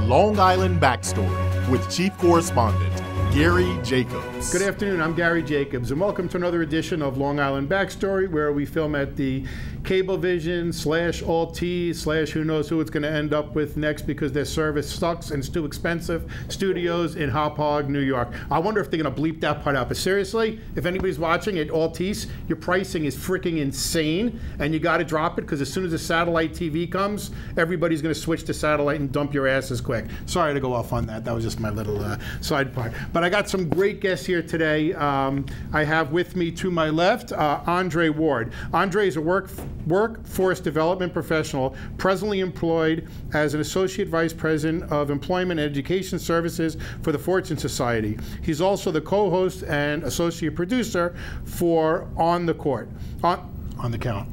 Long Island Backstory with Chief Correspondent Gary Jacobs. Good afternoon, I'm Gary Jacobs, and welcome to another edition of Long Island Backstory, where we film at the Cablevision / Alt-T / who knows who it's going to end up with next because their service sucks and it's too expensive studios in Hop Hog, New York. I wonder if they're going to bleep that part out, but seriously, if anybody's watching at Alt-T's, your pricing is freaking insane, and you got to drop it because as soon as the satellite TV comes, everybody's going to switch to satellite and dump your asses quick. Sorry to go off on that. That was just my little side part. But I got some great guests here today. I have with me to my left, Andre Ward. Andre is a workforce development professional, presently employed as an Associate Vice President of Employment and Education Services for the Fortune Society. He's also the co-host and associate producer for On the Court. On the Count.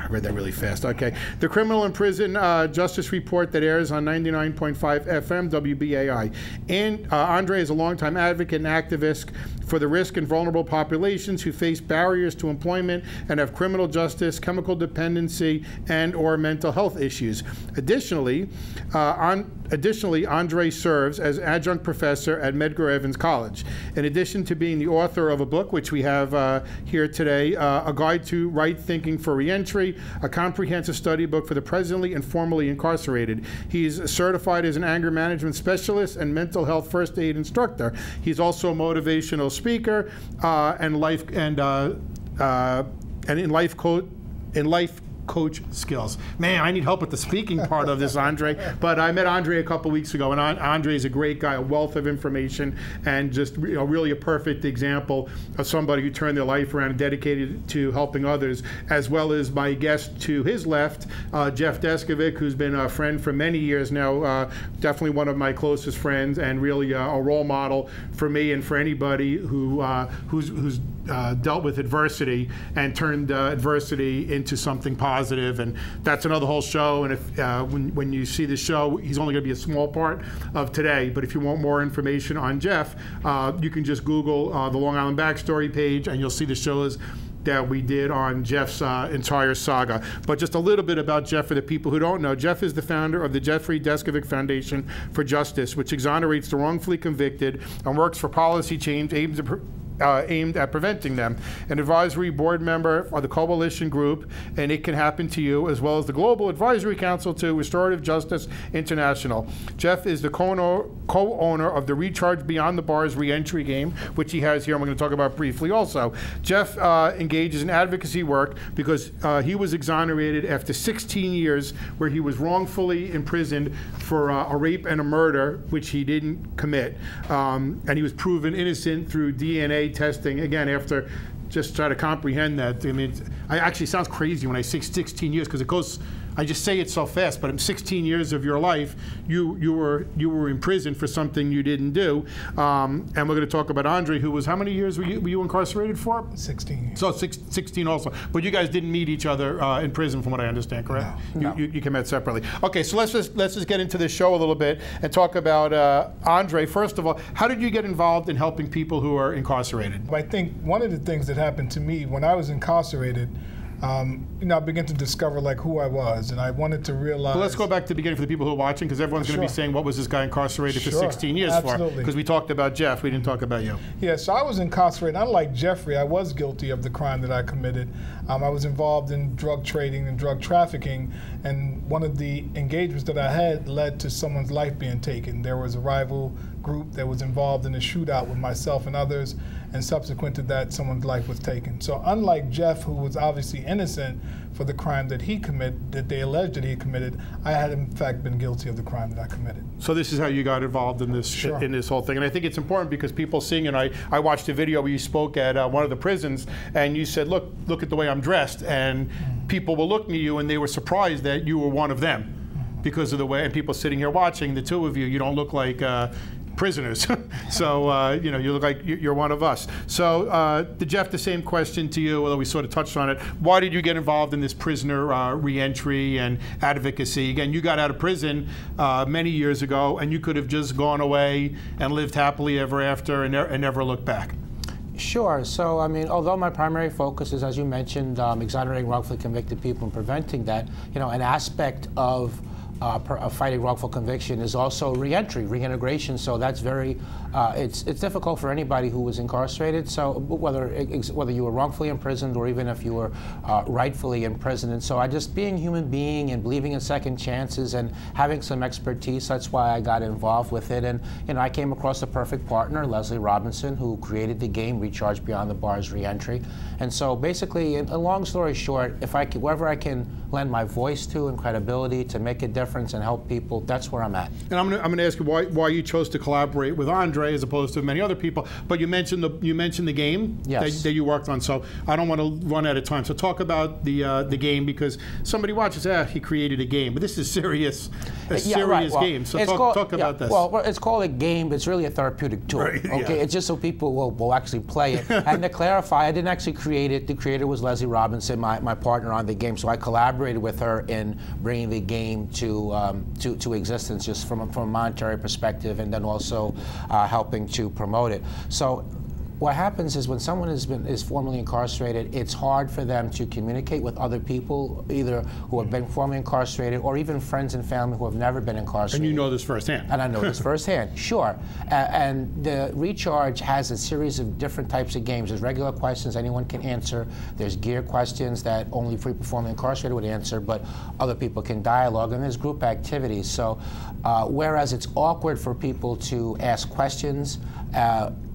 I read that really fast. Okay. The Criminal and Prison Justice Report that airs on 99.5 FM WBAI. And Andre is a longtime advocate and activist for the risk and vulnerable populations who face barriers to employment and have criminal justice, chemical dependency, and or mental health issues. Additionally, Andre serves as Adjunct Professor at Medgar Evers College. In addition to being the author of a book, which we have here today, A Guide to Right Thinking for Reentry, a comprehensive study book for the presently and formerly incarcerated. He's certified as an anger management specialist and mental health first aid instructor. He's also a motivational speaker and in life coach skills. Man, I need help with the speaking part of this, Andre. But I met Andre a couple weeks ago, and Andre is a great guy, a wealth of information, and just really a perfect example of somebody who turned their life around and dedicated to helping others, as well as my guest to his left, Jeff Deskovic, who's been a friend for many years now, definitely one of my closest friends, and really a role model for me and for anybody who's dealt with adversity and turned adversity into something positive. And that's another whole show. And if when you see the show, he's only going to be a small part of today. But if you want more information on Jeff, you can just Google the Long Island Backstory page, and you'll see the shows that we did on Jeff's entire saga. But just a little bit about Jeff for the people who don't know. Jeff is the founder of the Jeffrey Deskovic Foundation for Justice, which exonerates the wrongfully convicted and works for policy change aimed at preventing them. An advisory board member of the Coalition Group, and It Can Happen to You, as well as the Global Advisory Council to Restorative Justice International. Jeff is the co-owner of the Recharge Beyond the Bars Reentry game, which he has here, and we're going to talk about briefly also. Jeff engages in advocacy work because he was exonerated after 16 years where he was wrongfully imprisoned for a rape and a murder, which he didn't commit. And he was proven innocent through DNA testing, again, after just try to comprehend that. I mean, it actually sounds crazy when I say 16 years because it goes, I just say it so fast, but in 16 years of your life, you were in prison for something you didn't do. And we're going to talk about Andre, who was, how many years were you incarcerated for? 16 years. So 16 also. But you guys didn't meet each other in prison, from what I understand, correct? No. You came out separately. Okay, so let's just get into this show a little bit and talk about Andre. First of all, how did you get involved in helping people who are incarcerated? I think one of the things that happened to me when I was incarcerated, I began to discover who I was, and I wanted to realize. Well, let's go back to the beginning for the people who are watching, because everyone's going to be saying, what was this guy incarcerated for 16 years for? Because we talked about Jeff, we didn't talk about you. Yeah, so I was incarcerated. Unlike Jeffrey, I was guilty of the crime that I committed. I was involved in drug trading and drug trafficking, and one of the engagements that I had led to someone's life being taken. There was a rival group that was involved in a shootout with myself and others, and subsequent to that, someone's life was taken. So unlike Jeff, who was obviously innocent for the crime that he committed, that they alleged that he committed, I had in fact been guilty of the crime that I committed. So this is how you got involved in this in this whole thing, and I think it's important because people seeing it. I watched a video where you spoke at one of the prisons, and you said, "Look at the way I'm dressed," and people were looking at you, and they were surprised that you were one of them because of the way. And people sitting here watching, the two of you, you don't look like prisoners. So, you look like you're one of us. So, Jeff, the same question to you, although we sort of touched on it. Why did you get involved in this prisoner reentry and advocacy? Again, you got out of prison many years ago, and you could have just gone away and lived happily ever after and never looked back. Sure. So, I mean, although my primary focus is, as you mentioned, exonerating wrongfully convicted people and preventing that, an aspect of fighting wrongful conviction is also reentry, reintegration. So that's very, it's difficult for anybody who was incarcerated. So whether you were wrongfully imprisoned or even if you were rightfully imprisoned. And so I just being a human being and believing in second chances and having some expertise, that's why I got involved with it. And I came across the perfect partner, Leslie Robinson, who created the game Recharge Beyond the Bars Reentry. And so basically, a long story short, wherever I can lend my voice to and credibility to make a difference and help people, that's where I'm at. And I'm going to ask you why you chose to collaborate with Andre as opposed to many other people. But you mentioned the game that you worked on. So I don't want to run out of time. So talk about the game, because somebody watches, he created a game, but this is serious game. So talk about this. Well, it's called a game, but it's really a therapeutic tool. Right, okay, it's just so people will actually play it. And to clarify, I didn't actually create it. The creator was Leslie Robinson, my partner on the game. So I collaborated with her in bringing the game to existence, just from a monetary perspective, and then also helping to promote it. So what happens is when someone is formerly incarcerated, it's hard for them to communicate with other people, either who have been formerly incarcerated or even friends and family who have never been incarcerated. And you know this firsthand. And I know this firsthand, sure. And the Recharge has a series of different types of games. There's regular questions anyone can answer. There's gear questions that only formerly incarcerated would answer, but other people can dialogue. And there's group activities. So whereas it's awkward for people to ask questions,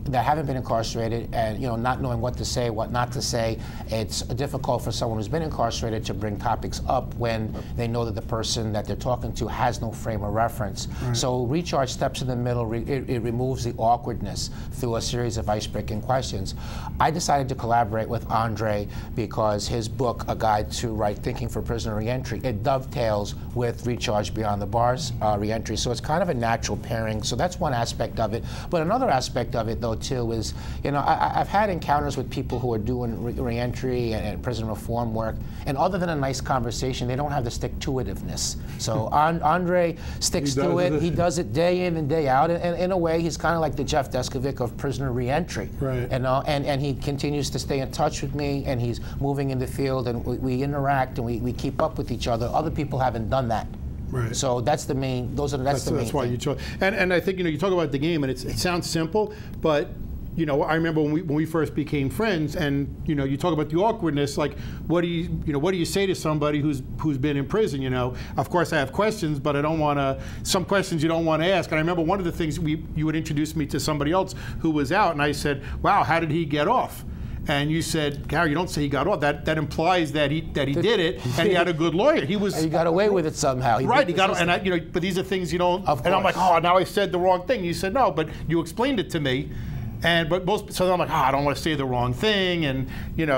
that haven't been incarcerated and not knowing what to say, what not to say, it's difficult for someone who's been incarcerated to bring topics up when they know that the person that they're talking to has no frame of reference. Right. So Recharge steps in the middle. It removes the awkwardness through a series of ice-breaking questions. I decided to collaborate with Andre because his book, A Guide to Right Thinking for Prisoner Reentry, it dovetails with Recharge Beyond the Bars Reentry. So it's kind of a natural pairing. So that's one aspect of it. But another aspect of it, though, too, is, I've had encounters with people who are doing reentry and prison reform work, and other than a nice conversation, they don't have the stick-to-itiveness. So Andre sticks to it. He does it day in and day out, and in a way, he's kind of like the Jeff Deskovic of Prisoner Reentry. Right. And he continues to stay in touch with me, and he's moving in the field, and we interact, and we keep up with each other. Other people haven't done that. Right. So that's the main. That's why you chose. And I think you talk about the game, and it sounds simple, but I remember when we first became friends, and you talk about the awkwardness. Like, what do you say to somebody who's been in prison? Of course I have questions, but I don't want to. Some questions you don't want to ask. And I remember one of the things you would introduce me to somebody else who was out, and I said, "Wow, how did he get off?" And you said, Gary, you don't say he got off. That implies that he did it, and he had a good lawyer. He got away with it somehow. He got, and but these are things you don't. Of course. And I'm like, oh, now I said the wrong thing. You said no, but you explained it to me. So I'm like, I don't want to say the wrong thing, and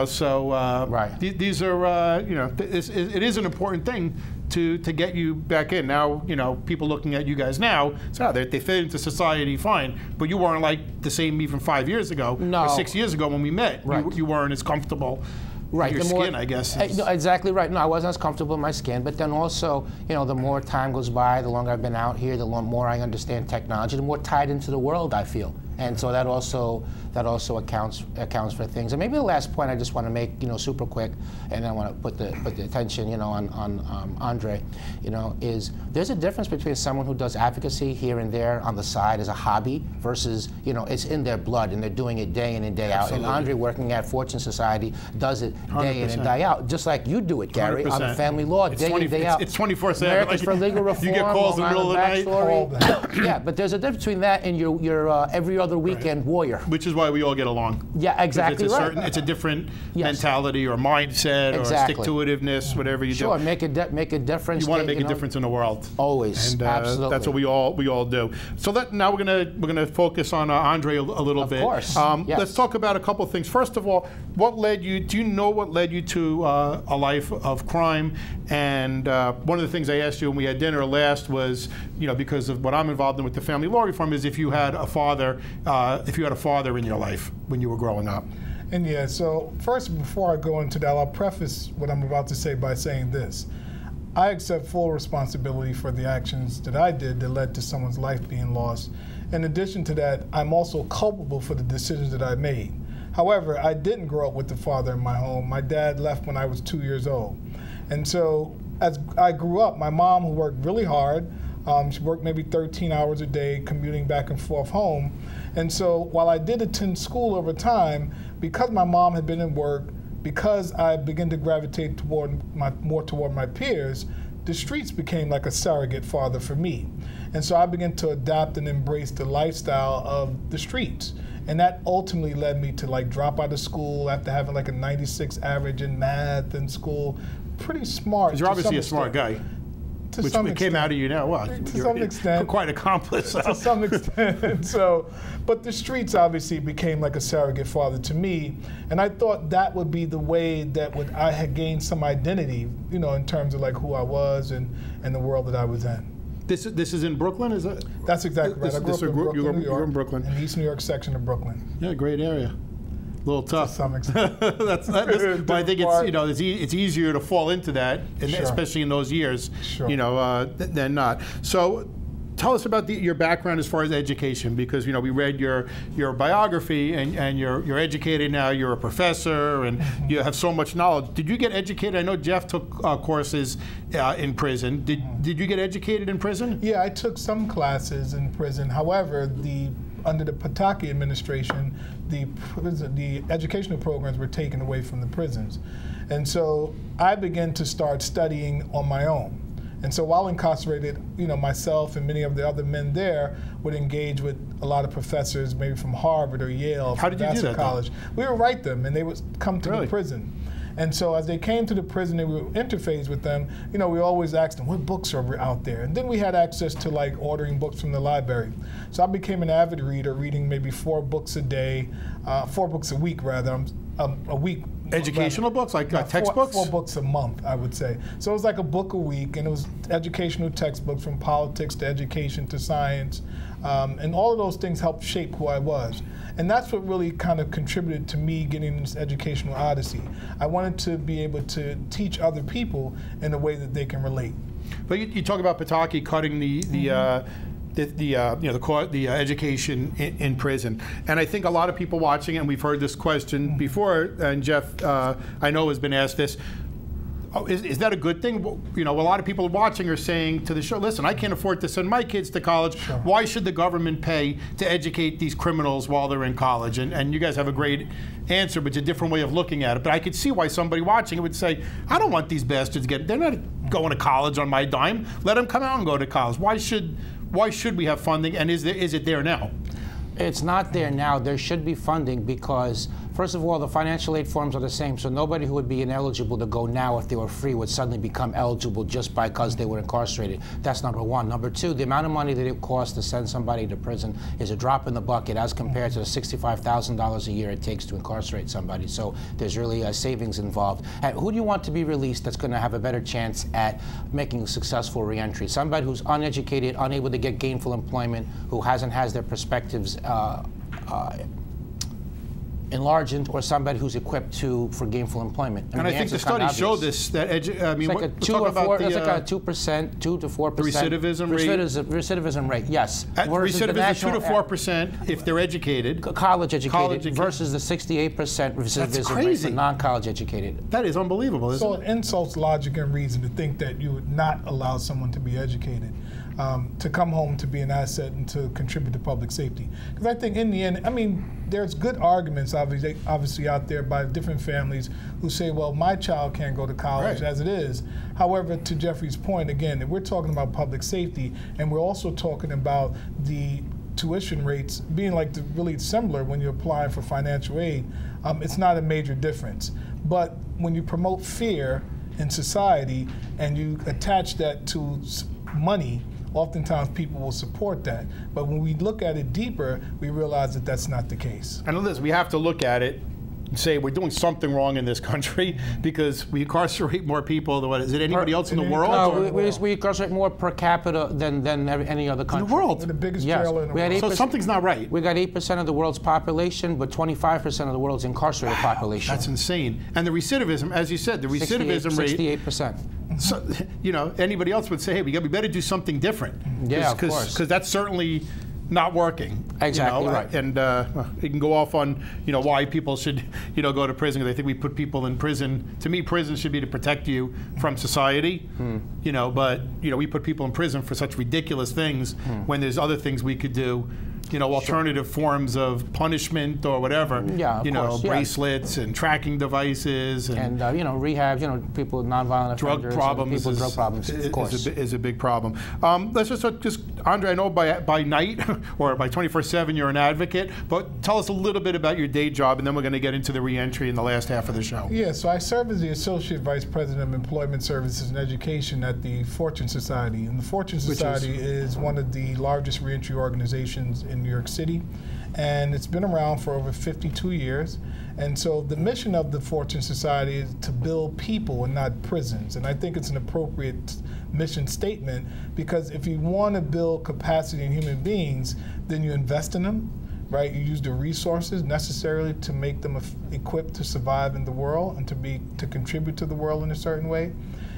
so right. These are it is an important thing to get you back in. Now people looking at you guys now, so they fit into society fine, but you weren't like the same even 5 years ago or 6 years ago when we met. Right. You weren't as comfortable. Right. Your skin, I guess. No, exactly right. No, I wasn't as comfortable in my skin, but then also, the more time goes by, the longer I've been out here, the more I understand technology, the more tied into the world I feel. And so that also accounts for things. And maybe the last point I just want to make, super quick, and I want to put the attention, on Andre, is there's a difference between someone who does advocacy here and there on the side as a hobby versus, it's in their blood and they're doing it day in and day out. And Andre, working at Fortune Society, does it day 100%. In and day out, just like you do it, Gary, 100%. On the family law, day in and day out. It's 24/7. Americans for Legal Reform. You get calls in the middle of the night. Yeah, but there's a difference between that and your every other weekend warrior. Which is why we all get along. Yeah, exactly right. It's a different mentality or mindset or stick-to-itiveness, whatever you do. Sure, make a difference. You want to make a difference in the world. Always, and absolutely. That's what we all do. So now we're gonna focus on Andre a little bit. Of course. Yes. Let's talk about a couple of things. First of all, do you know what led you to a life of crime? And one of the things I asked you when we had dinner last was, because of what I'm involved in with the family law reform, is if you had a father in your life when you were growing up. And yeah, so first, before I go into that, I'll preface what I'm about to say by saying this. I accept full responsibility for the actions that I did that led to someone's life being lost. In addition to that, I'm also culpable for the decisions that I made. However, I didn't grow up with the father in my home. My dad left when I was 2 years old. And so as I grew up, my mom, who worked really hard, she worked maybe 13 hours a day, commuting back and forth home. And so while I did attend school over time, because my mom had been in work, because I began to gravitate more toward my peers, the streets became like a surrogate father for me. And so I began to adapt and embrace the lifestyle of the streets. And that ultimately led me to like drop out of school after having like a 96 average in math in school. Pretty smart. 'Cause you're obviously a smart guy. Which came out of you now, what? To some extent. Quite accomplished. To some extent. So, but the streets obviously became like a surrogate father to me, and I thought that would be the way that I had gained some identity, you know, in terms of like who I was and the world that I was in. This is in Brooklyn, is it? That's exactly right. I grew up in Brooklyn, New York, in Brooklyn. in the East New York section of Brooklyn. Yeah, great area. A little tough. To some extent. But I think it's easier to fall into that, and Sure. especially in those years, Sure. you know, than not. So, tell us about your background as far as education, because we read your biography, and you're educated now. You're a professor, and you have so much knowledge. Did you get educated? I know Jeff took courses in prison. Did you get educated in prison? Yeah, I took some classes in prison. However, under the Pataki administration, the educational programs were taken away from the prisons. And so I began to start studying on my own. And so while incarcerated, myself and many of the other men there would engage with a lot of professors, maybe from Harvard or Yale, How did you do that, College. We would write them, and they would come to the prison. And so as they came to the prison and we would interface with them, we always asked them, what books are out there? And then we had access to like ordering books from the library. So I became an avid reader, reading maybe 4 books a day, 4 books a week rather, a week. Educational books, like textbooks? 4 books a month, I would say. So it was like a book a week, and it was educational textbooks from politics to education to science. And all of those things helped shape who I was. And that's what really kind of contributed to me getting this educational odyssey. I wanted to be able to teach other people in a way that they can relate. But you talk about Pataki cutting the education in prison, and I think a lot of people watching, and we've heard this question before, and Jeff, I know has been asked this. Is that a good thing? A lot of people watching are saying to the show, listen, I can't afford to send my kids to college. Sure. Why should the government pay to educate these criminals while they're in college? And you guys have a great answer, but it's a different way of looking at it. But I could see why somebody watching it would say, I don't want these bastards they're not going to college on my dime. Let them come out and go to college. Why should we have funding, and is it there now? It's not there now. There should be funding because, first of all, the financial aid forms are the same, so nobody who would be ineligible to go now if they were free would suddenly become eligible just because they were incarcerated. That's number one. Number two, the amount of money that it costs to send somebody to prison is a drop in the bucket as compared to the $65,000 a year it takes to incarcerate somebody. So there's really a savings involved. And who do you want to be released that's going to have a better chance at making a successful reentry? Somebody who's uneducated, unable to get gainful employment, who has their perspectives enlarged, or somebody who's equipped for gainful employment. And I think the studies show this. That it's like a 2 to 4%, it's like a 2%, 2 to 4%. The recidivism rate. Recidivism rate, yes. Recidivism is 2 to 4% if they're educated. College educated versus the 68% recidivism rate for non-college educated. That is unbelievable, isn't it? So it insults logic and reason to think that you would not allow someone to be educated, to come home to be an asset and to contribute to public safety. Because I think in the end, there's good arguments obviously out there by different families who say, well, my child can't go to college as it is. However, to Jeffrey's point, again, we're talking about public safety, and we're also talking about the tuition rates being really similar when you're applying for financial aid. It's not a major difference. But when you promote fear in society and you attach that to money, oftentimes people will support that. But when we look at it deeper, we realize that that's not the case. And listen, we have to look at it and say we're doing something wrong in this country because we incarcerate more people than anybody else in the world? No, we incarcerate more per capita than any other country. In the world? We're the biggest jail in the world. So something's not right. We got 8% of the world's population, but 25% of the world's incarcerated population. That's insane. And the recidivism, as you said, the recidivism rate... 68%. So, anybody else would say, hey, we better do something different. Yeah, of course. Because that's certainly not working. Exactly right. And it can go off on why people should go to prison, because I think we put people in prison. To me, prison should be to protect you from society. But we put people in prison for such ridiculous things when there's other things we could do. Alternative forms of punishment or whatever. Yeah, of course, bracelets and tracking devices and rehab. People with nonviolent drug offenders, problems. People with drug problems, of course, is a big problem. Let's just Andre, I know by night or by 24/7 you're an advocate, but tell us a little bit about your day job, and then we're going to get into the reentry in the last half of the show. Yeah, so I serve as the Associate Vice President of Employment Services and Education at the Fortune Society, and the Fortune Society is one of the largest reentry organizations in New York City, and it's been around for over 52 years. And so the mission of the Fortune Society is to build people and not prisons. And I think it's an appropriate mission statement, because if you want to build capacity in human beings, then you invest in them, right? You use the resources necessarily to make them equipped to survive in the world and to contribute to the world in a certain way.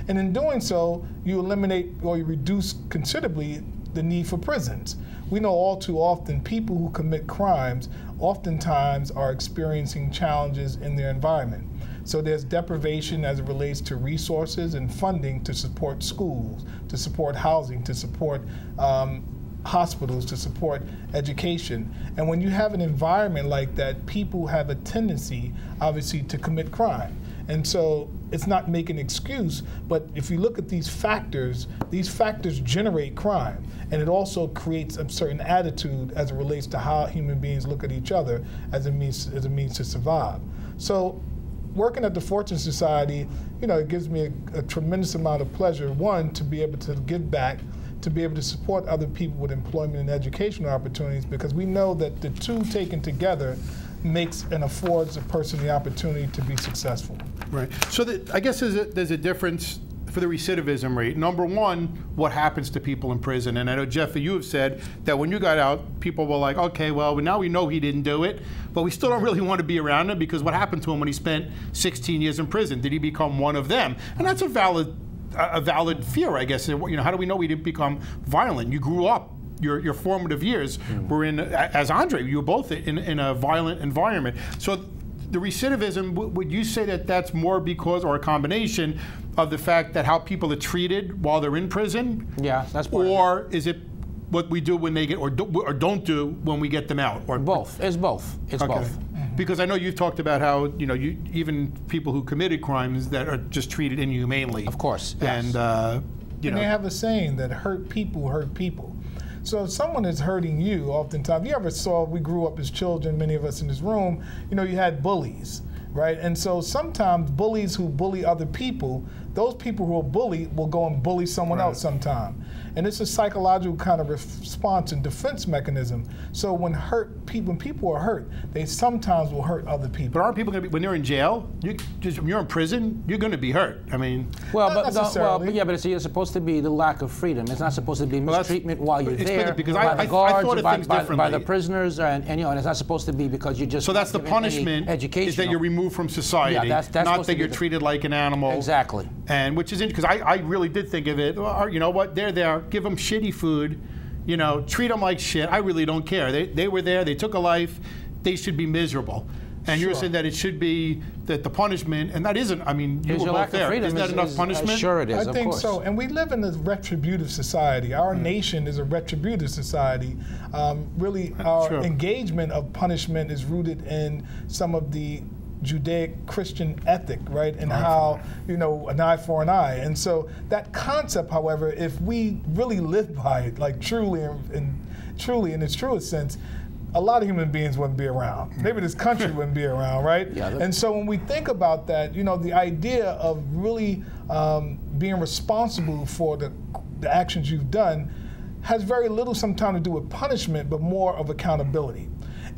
And in doing so, you eliminate or you reduce considerably the need for prisons. We know all too often people who commit crimes oftentimes are experiencing challenges in their environment. So there's deprivation as it relates to resources and funding to support schools, to support housing, to support hospitals, to support education. And when you have an environment like that, people have a tendency, obviously, to commit crime. And so it's not making an excuse, but if you look at these factors generate crime. And it also creates a certain attitude as it relates to how human beings look at each other as a means to survive. So working at the Fortune Society, it gives me a tremendous amount of pleasure, one, to be able to give back, to be able to support other people with employment and educational opportunities, because we know that the two taken together makes and affords a person the opportunity to be successful. Right. So I guess there's a difference for the recidivism rate. Number one, what happens to people in prison? And I know, Jeff, you have said that when you got out, people were like, okay, well, now we know he didn't do it, but we still don't really want to be around him, because what happened to him when he spent 16 years in prison? Did he become one of them? And that's a valid fear, I guess. How do we know he didn't become violent? You grew up. Your formative years were in, as Andre, you were both in a violent environment. So the recidivism, would you say that that's more because, or a combination of the fact that how people are treated while they're in prison? Yeah, that's part Or is it what we do when they get, or don't do when we get them out? Or both. It's both. It's okay. both. Because I know you've talked about how even people who committed crimes that are just treated inhumanely. Of course. Yes. And and they have a saying that hurt people hurt people. So if someone is hurting you, oftentimes, you ever saw, we grew up as children, many of us in this room, you had bullies, right? And so sometimes bullies who bully other people, those people who are bullied will go and bully someone else sometime. And it's a psychological kind of response and defense mechanism. So when people are hurt, they sometimes will hurt other people. But aren't people going to be, when they're in jail, when you're in prison, you're going to be hurt? I mean, not necessarily. But it's supposed to be the lack of freedom. It's not supposed to be mistreatment while you're there, because by the guards, I thought of things differently. By the prisoners, and it's not supposed to be because you just. So that's the punishment, is that you're removed from society, that's not that you're treated like an animal. Exactly. And which is interesting, because I really did think of it, you know what, they're there, give them shitty food, treat them like shit. I really don't care. They were there, they took a life, they should be miserable. And you're saying that it should be that the punishment, and that isn't, I mean, you were both there. Isn't that enough punishment? Sure it is, I think so. And we live in a retributive society. Our nation is a retributive society. Really, our engagement of punishment is rooted in some of the Judaic-Christian ethic, right? And how, an eye for an eye. And so that concept, however, if we really live by it, like truly in its truest sense, a lot of human beings wouldn't be around. Maybe this country wouldn't be around, right? Yeah, and so when we think about that, the idea of really being responsible for the actions you've done has very little sometimes to do with punishment, but more of accountability.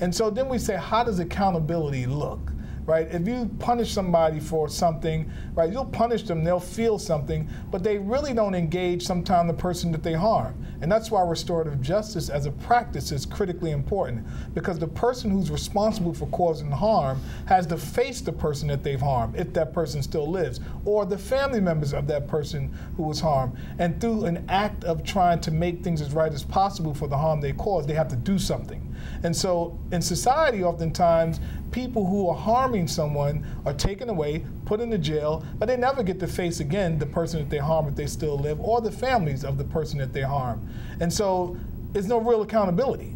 And so then we say, how does accountability look? right? If you punish somebody for something, right, you'll punish them, they'll feel something, but they really don't engage sometimes the person that they harm. And that's why restorative justice as a practice is critically important, because the person who's responsible for causing harm has to face the person that they've harmed, if that person still lives, or the family members of that person who was harmed. And through an act of trying to make things as right as possible for the harm they caused, they have to do something. And so in society, oftentimes, people who are harming someone are taken away, put into jail, but they never get to face again the person that they harm if they still live, or the families of the person that they harm. And so there's no real accountability.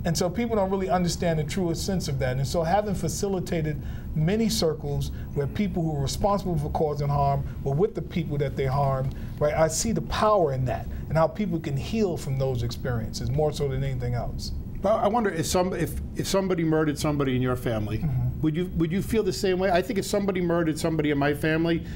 And so people don't really understand the truest sense of that. And so having facilitated many circles where people who are responsible for causing harm were with the people that they harmed, right, I see the power in that and how people can heal from those experiences more so than anything else. Well, I wonder if somebody murdered somebody in your family, would you feel the same way? I think if somebody murdered somebody in my family,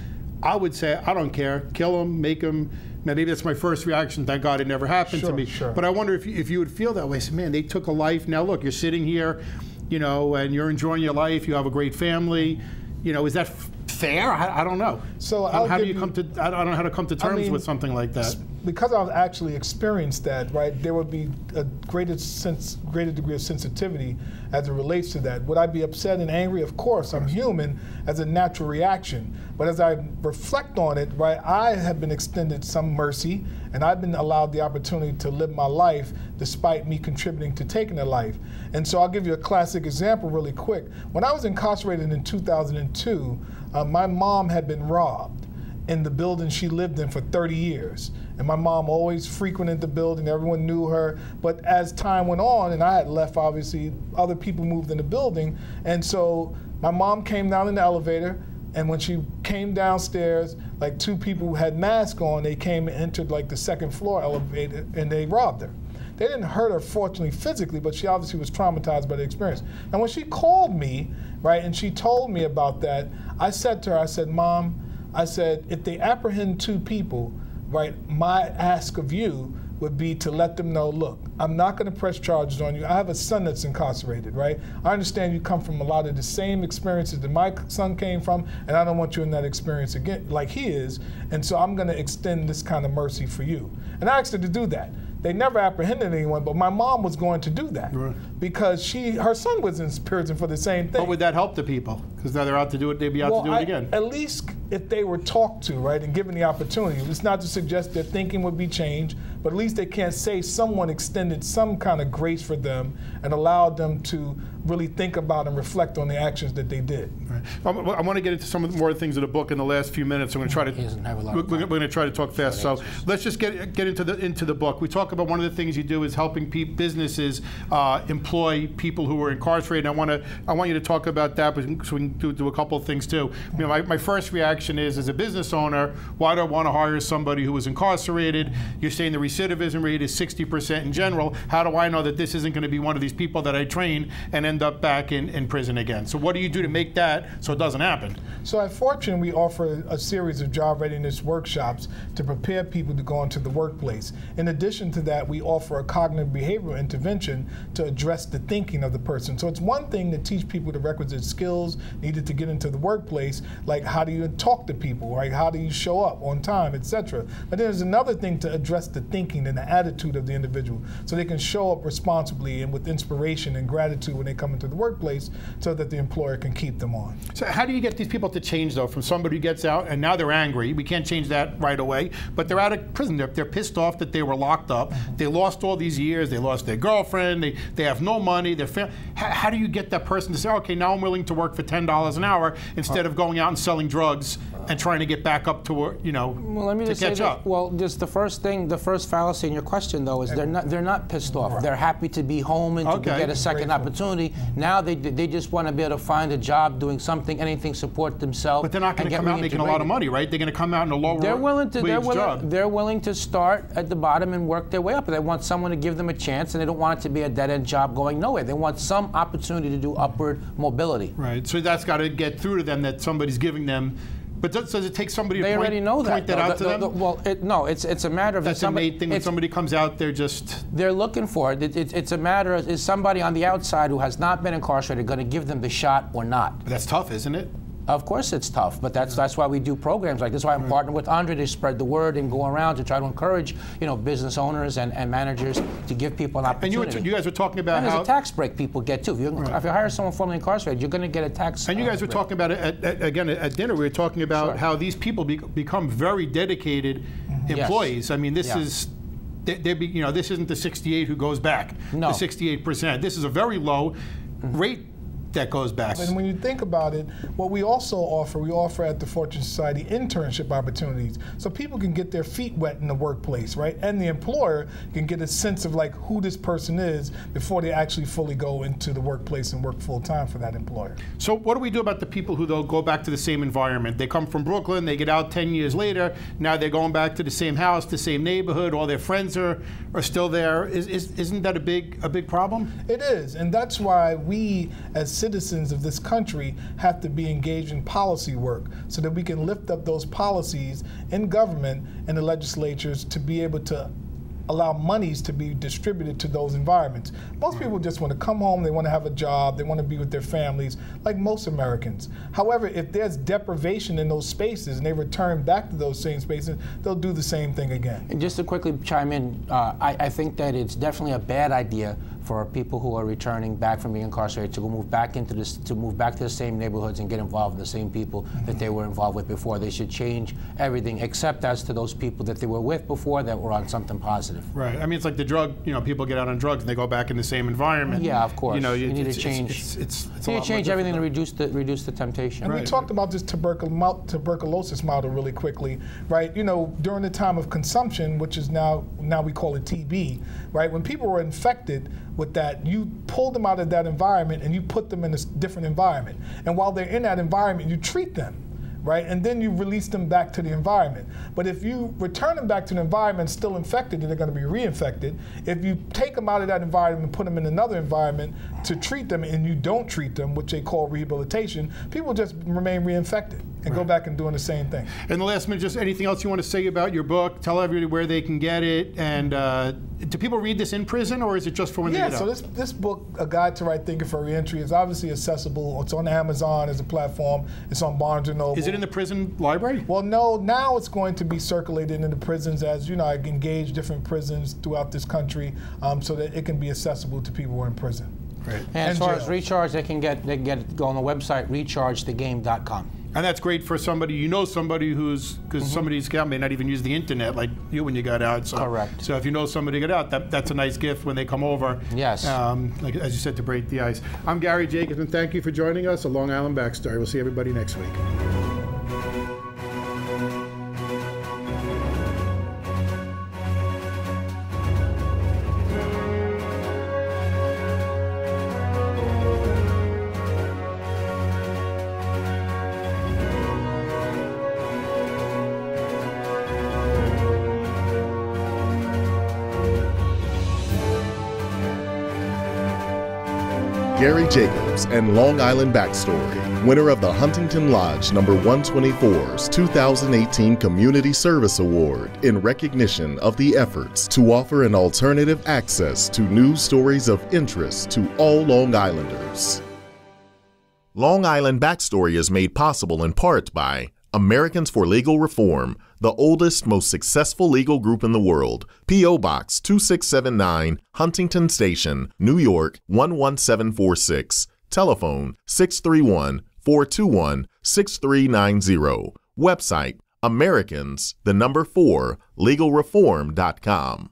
I would say, I don't care, kill them, make them. Maybe that's my first reaction. Thank God it never happened to me. Sure. But I wonder if you would feel that way. Say, man, they took a life. Now look, you're sitting here, you know, and you're enjoying your life. You have a great family. You know, is that fair? I don't know. So how do you come to? I don't know how to come to terms with something like that. Because I've actually experienced that, right, there would be a greater degree of sensitivity as it relates to that. Would I be upset and angry? Of course, I'm human, as a natural reaction. But as I reflect on it, right, I have been extended some mercy, and I've been allowed the opportunity to live my life despite me contributing to taking a life. And so I'll give you a classic example really quick. When I was incarcerated in 2002, my mom had been robbed in the building she lived in for 30 years. And my mom always frequented the building, everyone knew her. But as time went on, and I had left, obviously, other people moved in the building. And so my mom came down in the elevator, and when she came downstairs, like two people who had masks on, they came and entered like the second floor elevator, and they robbed her. They didn't hurt her, fortunately, physically, but she obviously was traumatized by the experience. And when she called me, right, and she told me about that, I said to her, I said, Mom, I said, if they apprehend two people, right, my ask of you would be to let them know, look, I'm not going to press charges on you. I have a son that's incarcerated, right? I understand you come from a lot of the same experiences that my son came from, and I don't want you in that experience again, like he is, and so I'm going to extend this kind of mercy for you. And I asked her to do that. They never apprehended anyone, but my mom was going to do that because her son was in prison for the same thing. But would that help the people? Because now they're out to do it, they'd be out to do it again. At least if they were talked to, right, and given the opportunity. It's not to suggest their thinking would be changed, but at least they can't say someone extended some kind of grace for them and allowed them to really think about and reflect on the actions that they did. Right. I want to get into some of the more things of the book in the last few minutes. I'm going to try to. We're going to try to talk fast. So let's just get into the book. We talk about one of the things you do is helping businesses employ people who are incarcerated. I want you to talk about that, so we can do a couple of things too. You know, my first reaction is, as a business owner, why do I want to hire somebody who was incarcerated? You're saying the recidivism rate is 60% in general. How do I know that this isn't going to be one of these people that I train and end up back in prison again? So what do you do to make that so it doesn't happen? So at Fortune, we offer a series of job readiness workshops to prepare people to go into the workplace. In addition to that, we offer a cognitive behavioral intervention to address the thinking of the person. So it's one thing to teach people the requisite skills needed to get into the workplace, like how do you talk to people, right? How do you show up on time, etc. But there's another thing to address the thinking and the attitude of the individual, so they can show up responsibly and with inspiration and gratitude when they come into the workplace, so that the employer can keep them on. So how do you get these people to change, though, from somebody who gets out and now they're angry? We can't change that right away, but they're out of prison. They're pissed off that they were locked up. They lost all these years. They lost their girlfriend. They have no money. How do you get that person to say, okay, now I'm willing to work for $10 an hour instead of going out and selling drugs and trying to get back up to, you know, to catch up? Well, just the first fallacy in your question, though, is they're not pissed off. Right. They're happy to be home and to get a second opportunity. Now they just want to be able to find a job doing something, anything, support themselves. But they're not going to come out making a lot of money, right? They're going to come out in a lower wage job. They're willing to start at the bottom and work their way up. They want someone to give them a chance, and they don't want it to be a dead-end job going nowhere. They want some opportunity to do upward mobility. Right. So that's got to get through to them, that somebody's giving them But does it take somebody They to already know point that out to them? Well, no, it's a matter of That's a made thing. When somebody comes out, they're looking for it. It's a matter of, is somebody on the outside who has not been incarcerated going to give them the shot or not? But that's tough, isn't it? Of course it's tough, but that's why we do programs like this. That's why I'm partnering with Andre to spread the word and go around to try to encourage, business owners and managers to give people an opportunity. And you guys were talking about and how there's a tax break people get too. If you hire someone formerly incarcerated, you're going to get a tax. And you guys were talking about it again at dinner. We were talking about how these people become very dedicated employees. Yes. I mean, this is. This isn't the 68 who goes back. No. The 68%. This is a very low rate that goes back. And when you think about it, what we also offer at the Fortune Society internship opportunities. So people can get their feet wet in the workplace, right? And the employer can get a sense of like who this person is before they actually fully go into the workplace and work full time for that employer. So what do we do about the people who they'll go back to the same environment? They come from Brooklyn, they get out 10 years later, now they're going back to the same house, the same neighborhood, all their friends are still there. Isn't that a big problem? It is, and that's why we as citizens of this country have to be engaged in policy work so that we can lift up those policies in government and the legislatures to be able to allow monies to be distributed to those environments. Most people just want to come home, they want to have a job, they want to be with their families, like most Americans. However, if there's deprivation in those spaces and they return back to those same spaces, they'll do the same thing again. And just to quickly chime in, I think that it's definitely a bad idea for people who are returning back from being incarcerated to move back to the same neighborhoods and get involved with the same people that they were involved with before. They should change everything except as to those people that they were with before that were on something positive. Right. I mean, it's like the drug. People get out on drugs and they go back in the same environment. Yeah, of course. You need to change. You need to change everything to reduce the temptation. And we talked about this tuberculosis model really quickly, right? During the time of consumption, which is now we call it TB, right? When people were infected with that, you pull them out of that environment and you put them in a different environment. And while they're in that environment, you treat them, right? And then you release them back to the environment. But if you return them back to the environment still infected, then they're going to be reinfected. If you take them out of that environment and put them in another environment to treat them and you don't treat them, which they call rehabilitation, people just remain reinfected and go back and doing the same thing. In the last minute, just anything else you want to say about your book? Tell everybody where they can get it. And do people read this in prison, or is it just for when they get out? Yeah, so this book, A Guide to Right Thinking for Reentry, is obviously accessible. It's on Amazon as a platform. It's on Barnes & Noble. Is it in the prison library? Well, no. Now it's going to be circulated in the prisons as, I engage different prisons throughout this country so that it can be accessible to people who are in prison. Right. And as far as Recharge, they can go on the website, rechargethegame.com. And that's great for somebody, somebody because somebody's may not even use the internet like you when you got out. So, correct. So if you know somebody got out, that's a nice gift when they come over. Yes. Like as you said, to break the ice. I'm Gary Jacobs, and thank you for joining us. A Long Island Backstory. We'll see everybody next week. Gary Jacobs and Long Island Backstory, winner of the Huntington Lodge No. 124's 2018 Community Service Award in recognition of the efforts to offer an alternative access to news stories of interest to all Long Islanders. Long Island Backstory is made possible in part by Americans for Legal Reform, the oldest, most successful legal group in the world. P.O. Box 2679, Huntington Station, New York 11746. Telephone 631-421-6390. Website Americans4legalreform.com.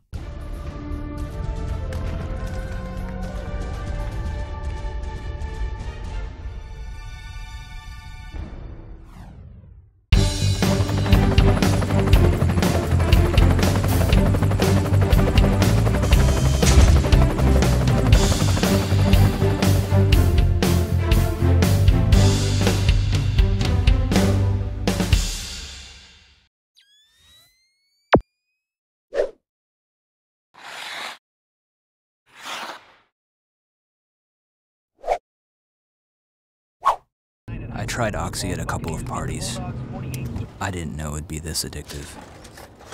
I tried Oxy at a couple of parties. I didn't know it'd be this addictive.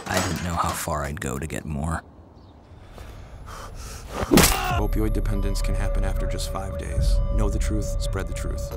I didn't know how far I'd go to get more. Opioid dependence can happen after just 5 days. Know the truth, spread the truth.